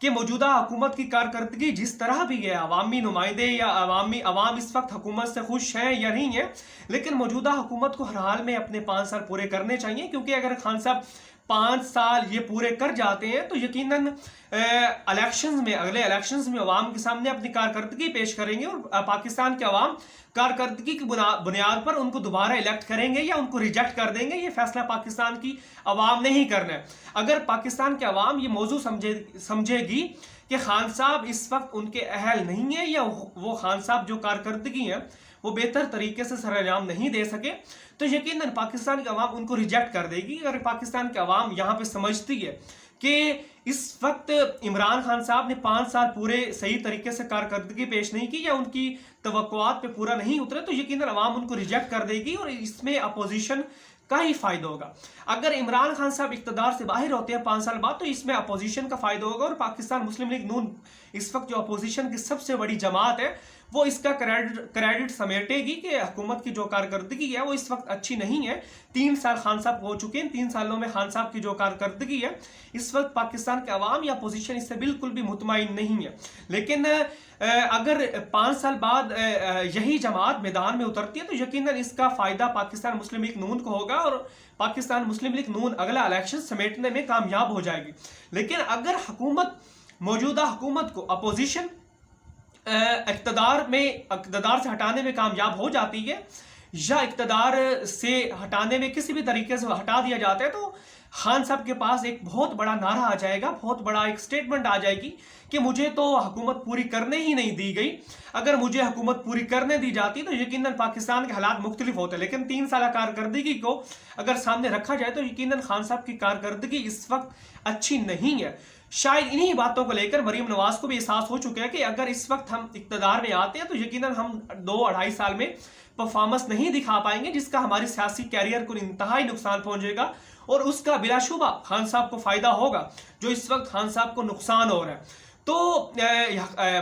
کہ موجودہ حکومت کی کارکردگی جس طرح بھی ہے، عوامی نمائندے یا عوام اس وقت حکومت سے خوش ہیں یا نہیں ہیں، لیکن موجودہ حکومت کو ہر حال میں اپنے 5 سال پورے کرنے چاہیے، کیونکہ اگر خان صاحب 5 سال یہ پورے کر جاتے ہیں تو یقیناً اگلے الیکشنز میں عوام کے سامنے اپنی کارکردگی پیش کریں گے، اور پاکستان کے عوام کارکردگی کی بنیاد پر ان کو دوبارہ الیکٹ کریں گے یا ان کو ریجیکٹ کر دیں گے۔ یہ فیصلہ پاکستان کی عوام نے ہی کرنا ہے۔ اگر پاکستان کے عوام یہ موضوع سمجھے گی کہ خان صاحب اس وقت ان کے اہل نہیں ہیں، یا وہ خان صاحب جو کارکردگی ہے وہ بہتر طریقے سے سر انجام نہیں دے سکے، تو یقیناً پاکستان کی عوام ان کو ریجیکٹ کر دے گی۔ اگر پاکستان کی عوام یہاں پہ سمجھتی ہے کہ اس وقت عمران خان صاحب نے 5 سال پورے صحیح طریقے سے کارکردگی پیش نہیں کی یا ان کی توقعات پہ پورا نہیں اترے، تو یقیناً عوام ان کو ریجیکٹ کر دے گی، اور اس میں اپوزیشن کا ہی فائدہ ہوگا۔ اگر عمران خان صاحب اقتدار سے باہر ہوتے ہیں 5 سال بعد، تو اس میں اپوزیشن کا فائدہ ہوگا، اور پاکستان مسلم لیگ نون اس وقت جو اپوزیشن کی سب سے بڑی جماعت ہے وہ اس کا کریڈٹ سمیٹے گی کہ حکومت کی جو کارکردگی ہے وہ اس وقت اچھی نہیں ہے۔ 3 سال خان صاحب ہو چکے ہیں، 3 سالوں میں خان صاحب کی جو کارکردگی ہے اس وقت پاکستان کے عوام یا اپوزیشن اس سے بالکل بھی مطمئن نہیں ہے۔ لیکن اگر 5 سال بعد یہی جماعت میدان میں اترتی ہے تو یقیناً اس کا فائدہ پاکستان مسلم لیگ نون کو ہوگا، اور پاکستان مسلم لیگ نون اگلا الیکشن سمیٹنے میں کامیاب ہو جائے گی۔ لیکن اگر موجودہ حکومت کو اپوزیشن اقتدار سے ہٹانے میں کامیاب ہو جاتی ہے، یا اقتدار سے ہٹانے میں کسی بھی طریقے سے ہٹا دیا جاتا ہے، تو خان صاحب کے پاس ایک بہت بڑا نعرہ آ جائے گا، بہت بڑا ایک سٹیٹمنٹ آ جائے گی کہ مجھے تو حکومت پوری کرنے ہی نہیں دی گئی۔ اگر مجھے حکومت پوری کرنے دی جاتی تو یقیناً پاکستان کے حالات مختلف ہوتے، لیکن 3 سالہ کارکردگی کو اگر سامنے رکھا جائے تو یقیناً خان صاحب کی کارکردگی اس وقت اچھی نہیں ہے۔ شاید انہی باتوں کو لے کر مریم نواز کو بھی احساس ہو چکا ہے کہ اگر اس وقت ہم اقتدار میں آتے ہیں تو یقیناً ہم 2-2.5 سال میں پرفارمنس نہیں دکھا پائیں گے، جس کا ہماری سیاسی کیریئر کو انتہائی نقصان پہنچے گا، اور اس کا بلا شبہ خان صاحب کو فائدہ ہوگا جو اس وقت خان صاحب کو نقصان ہو رہا ہے۔ تو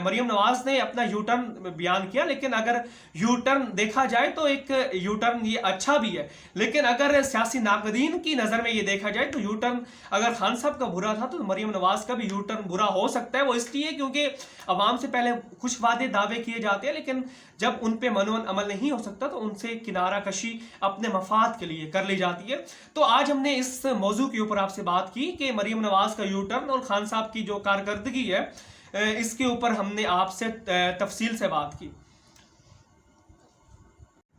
مریم نواز نے اپنا یو ٹرن بیان کیا، لیکن اگر یو ٹرن دیکھا جائے تو ایک یو ٹرن یہ اچھا بھی ہے، لیکن اگر سیاسی ناقدین کی نظر میں یہ دیکھا جائے تو یو ٹرن اگر خان صاحب کا برا تھا تو مریم نواز کا بھی یو ٹرن برا ہو سکتا ہے۔ وہ اس لیے کیونکہ عوام سے پہلے کچھ وعدے دعوے کیے جاتے ہیں، لیکن جب ان پہ منون عمل نہیں ہو سکتا تو ان سے کنارہ کشی اپنے مفاد کے لیے کر لی جاتی ہے۔ تو آج ہم نے اس موضوع کے اوپر آپ سے بات کی کہ مریم نواز کا یو ٹرن اور خان صاحب کی جو کارکردگی ہے اس کے اوپر ہم نے آپ سے تفصیل سے بات کی۔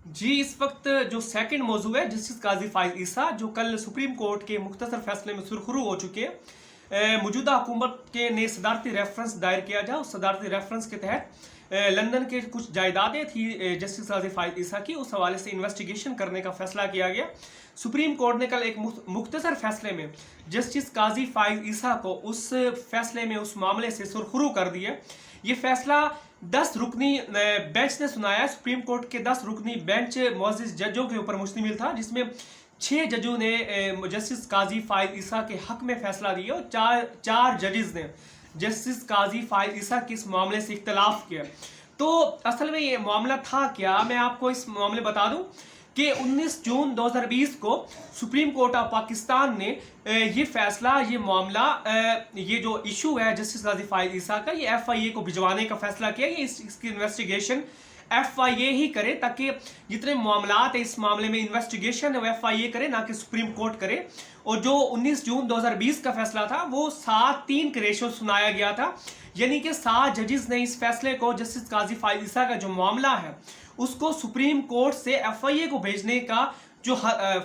جی، اس وقت جو سیکنڈ موضوع ہے جسٹس قاضی فائز عیسیٰ، جو کل سپریم کورٹ کے مختصر فیصلے میں سرخرو ہو چکے ہیں، موجودہ حکومت کے نے صدارتی ریفرنس دائر کیا جا، اس صدارتی ریفرنس کے تحت لندن کے کچھ جائیدادیں تھی جسٹس قاضی فائز عیسیٰ کی، اس حوالے سے انویسٹیگیشن کرنے کا فیصلہ کیا گیا۔ سپریم کورٹ نے کل ایک مختصر فیصلے میں جسٹس قاضی فائز عیسیٰ کو اس فیصلے میں اس معاملے سے سرخرو کر دیا۔ یہ فیصلہ 10 رکنی بینچ نے سنایا۔ سپریم کورٹ کے 10 رکنی بینچ معزز ججوں کے اوپر مشتمل تھا، جس میں 6 ججوں نے جسٹس قاضی فائز عیسیٰ کے حق میں فیصلہ دیا، اور 4 ججز نے جسٹس قاضی فائز عیسیٰ کی اس معاملے سے اختلاف کیا۔ تو اصل میں یہ معاملہ تھا کیا، میں آپ کو اس معاملے بتا دوں کہ 19 جون 2020 کو سپریم کورٹ آف پاکستان نے یہ فیصلہ، یہ معاملہ، یہ جو ایشو ہے جسٹس قاضی فائز عیسیٰ کا، یہ FIA کو بھجوانے کا فیصلہ کیا۔ یہ اس کی انویسٹیگیشن FIA ہی کرے، تاکہ جتنے معاملات ہیں اس معاملے میں انویسٹیگیشن ہے وہ FIA کرے، نہ کہ سپریم کورٹ کرے۔ اور جو 19 جون 2020 کا فیصلہ تھا وہ 7-3 کے ریشو سنایا گیا تھا، یعنی کہ 7 ججز نے اس فیصلے کو، جسٹس قاضی فائز عیسیٰ کا جو معاملہ ہے اس کو سپریم کورٹ سے FIA کو بھیجنے کا جو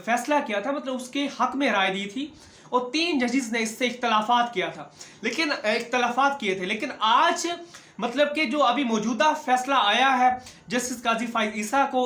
فیصلہ کیا تھا، مطلب اس کے حق میں رائے دی تھی، اور 3 ججز نے اس سے اختلافات کیے تھے۔ لیکن آج مطلب کہ جو ابھی موجودہ فیصلہ آیا ہے جسٹس قاضی فائز عیسیٰ کو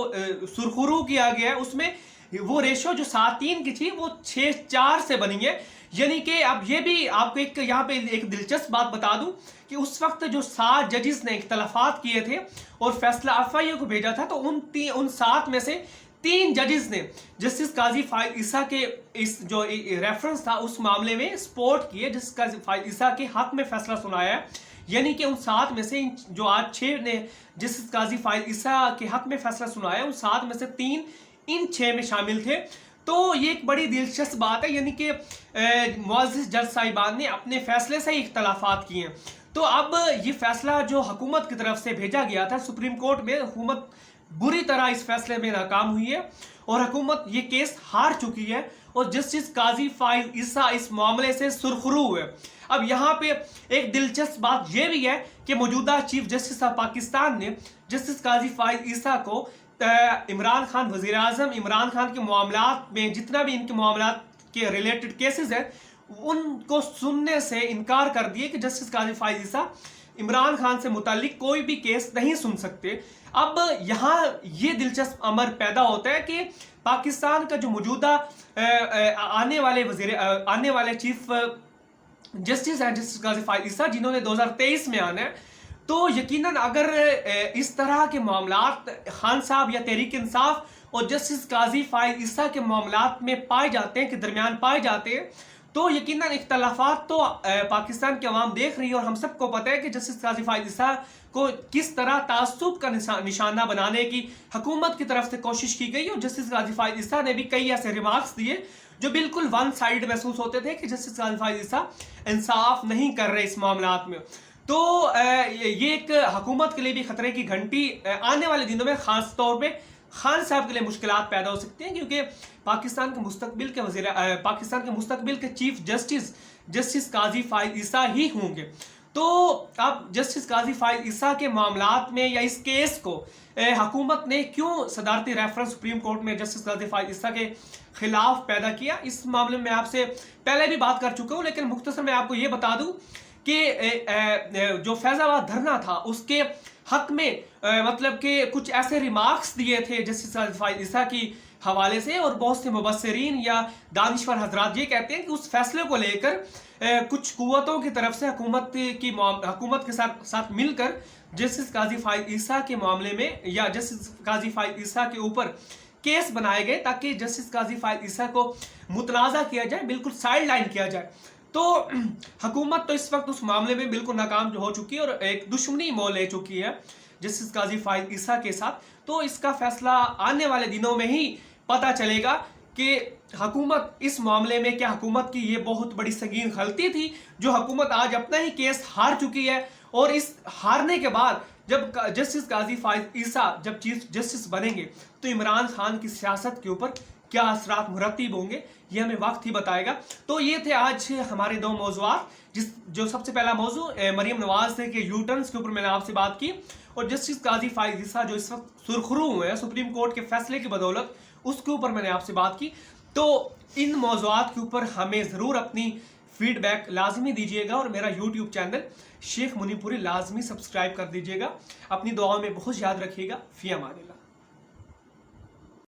سرخرو کیا گیا ہے، اس میں وہ ریشو جو 7-3 کی تھی وہ 6-4 سے بنی ہے۔ یعنی کہ اب یہ بھی آپ کو یہاں پہ ایک دلچسپ بات بتا دوں کہ اس وقت جو 7 ججز نے اختلافات کیے تھے اور فیصلہ FIA کو بھیجا تھا، تو ان 7 میں سے 3 ججز نے جسٹس قاضی فائز عیسیٰ کے اس جو ریفرنس تھا اس معاملے میں سپورٹ کیے، جسٹس قاضی فائز عیسیٰ کے حق میں فیصلہ سنایا ہے۔ یعنی کہ ان 7 میں سے جو آج 6 نے جسٹس قاضی فائز عیسیٰ کے حق میں فیصلہ سنایا، ان 7 میں سے 3 ان 6 میں شامل تھے۔ تو یہ ایک بڑی دلچسپ بات ہے، یعنی کہ معزز جج صاحبان نے اپنے فیصلے سے ہی اختلافات کیے ہیں. تو اب یہ فیصلہ جو حکومت کی طرف سے بھیجا گیا تھا سپریم کورٹ میں، حکومت بری طرح اس فیصلے میں ناکام ہوئی ہے اور حکومت یہ کیس ہار چکی ہے، اور جسٹس قاضی فائز عیسیٰ اس معاملے سے سرخرو ہوئے. اب یہاں پہ ایک دلچسپ بات یہ بھی ہے کہ موجودہ چیف جسٹس آف پاکستان نے جسٹس قاضی فائز عیسیٰ کو عمران خان وزیر اعظم عمران خان کے معاملات میں جتنا بھی ان کے معاملات کے ریلیٹڈ کیسز ہیں ان کو سننے سے انکار کر دیے کہ جسٹس قاضی فائز عیسیٰ عمران خان سے متعلق کوئی بھی کیس نہیں سن سکتے. اب یہاں یہ دلچسپ امر پیدا ہوتا ہے کہ پاکستان کا جو موجودہ آنے والے چیف جسٹس ہیں جسٹس قاضی فائز عیسیٰ، جنہوں نے 2023 میں آنا ہے، تو یقیناً اگر اس طرح کے معاملات خان صاحب یا تحریک انصاف اور جسٹس قاضی فائز عیسیٰ کے معاملات میں پائے جاتے ہیں، کے درمیان پائے جاتے ہیں، تو یقیناً اختلافات تو پاکستان کی عوام دیکھ رہی ہے، اور ہم سب کو پتہ ہے کہ جسٹس قاضی فائز عیسیٰ کو کس طرح تعصب کا نشانہ بنانے کی حکومت کی طرف سے کوشش کی گئی، اور جسٹس قاضی فائز عیسیٰ نے بھی کئی ایسے ریمارکس دیے جو بالکل ون سائیڈ محسوس ہوتے تھے کہ جسٹس قاضی فائز عیسیٰ انصاف نہیں کر رہے اس معاملات میں. تو یہ ایک حکومت کے لیے بھی خطرے کی گھنٹی آنے والے دنوں میں خاص طور پہ خان صاحب کے لیے مشکلات پیدا ہو سکتی ہیں، کیونکہ پاکستان کے مستقبل کے چیف جسٹس قاضی فائز عیسیٰ ہی ہوں گے. تو اب جسٹس قاضی فائز عیسیٰ کے معاملات میں یا اس کیس کو حکومت نے کیوں صدارتی ریفرنس سپریم کورٹ میں جسٹس قاضی فائز عیسیٰ کے خلاف پیدا کیا، اس معاملے میں آپ سے پہلے بھی بات کر چکا ہوں، لیکن مختصر میں آپ کو یہ بتا دوں کہ جو فیض آباد دھرنا تھا اس کے حق میں مطلب کہ کچھ ایسے ریمارکس دیے تھے جسٹس قاضی فائز عیسیٰ کی حوالے سے، اور بہت سے مبصرین یا دانشور حضرات یہ کہتے ہیں کہ اس فیصلے کو لے کر کچھ قوتوں کی طرف سے حکومت کے ساتھ مل کر جسٹس قاضی فائز عیسیٰ کے معاملے میں یا جسٹس قاضی فائز عیسیٰ کے اوپر کیس بنائے گئے تاکہ جسٹس قاضی فائز عیسیٰ کو متنازع کیا جائے، بالکل سائیڈ لائن کیا جائے. تو حکومت تو اس وقت اس معاملے میں بالکل ناکام ہو چکی ہے اور ایک دشمنی مول لے چکی ہے جسٹس قاضی فائز عیسیٰ کے ساتھ. تو اس کا فیصلہ آنے والے دنوں میں ہی پتہ چلے گا کہ حکومت اس معاملے میں کیا حکومت کی یہ بہت بڑی سنگین غلطی تھی جو حکومت آج اپنا ہی کیس ہار چکی ہے، اور اس ہارنے کے بعد جب جسٹس قاضی فائز عیسیٰ جب چیف جسٹس بنیں گے تو عمران خان کی سیاست کے اوپر کیا اثرات مرتب ہوں گے یہ ہمیں وقت ہی بتائے گا. تو یہ تھے آج ہمارے دو موضوعات، جو سب سے پہلا موضوع مریم نواز کے یو ٹرنز کے اوپر میں نے آپ سے بات کی، اور جسٹس قاضی فائز عیسیٰ جو اس وقت سرخرو ہوئے ہیں سپریم کورٹ کے فیصلے کی بدولت، اس کے اوپر میں نے آپ سے بات کی. تو ان موضوعات کے اوپر ہمیں ضرور اپنی فیڈ بیک لازمی دیجیے گا، اور میرا یوٹیوب چینل شیخ منی پوری لازمی سبسکرائب کر دیجیے گا. اپنی دعاؤں میں بہت یاد رکھیے گا. فی امان اللہ.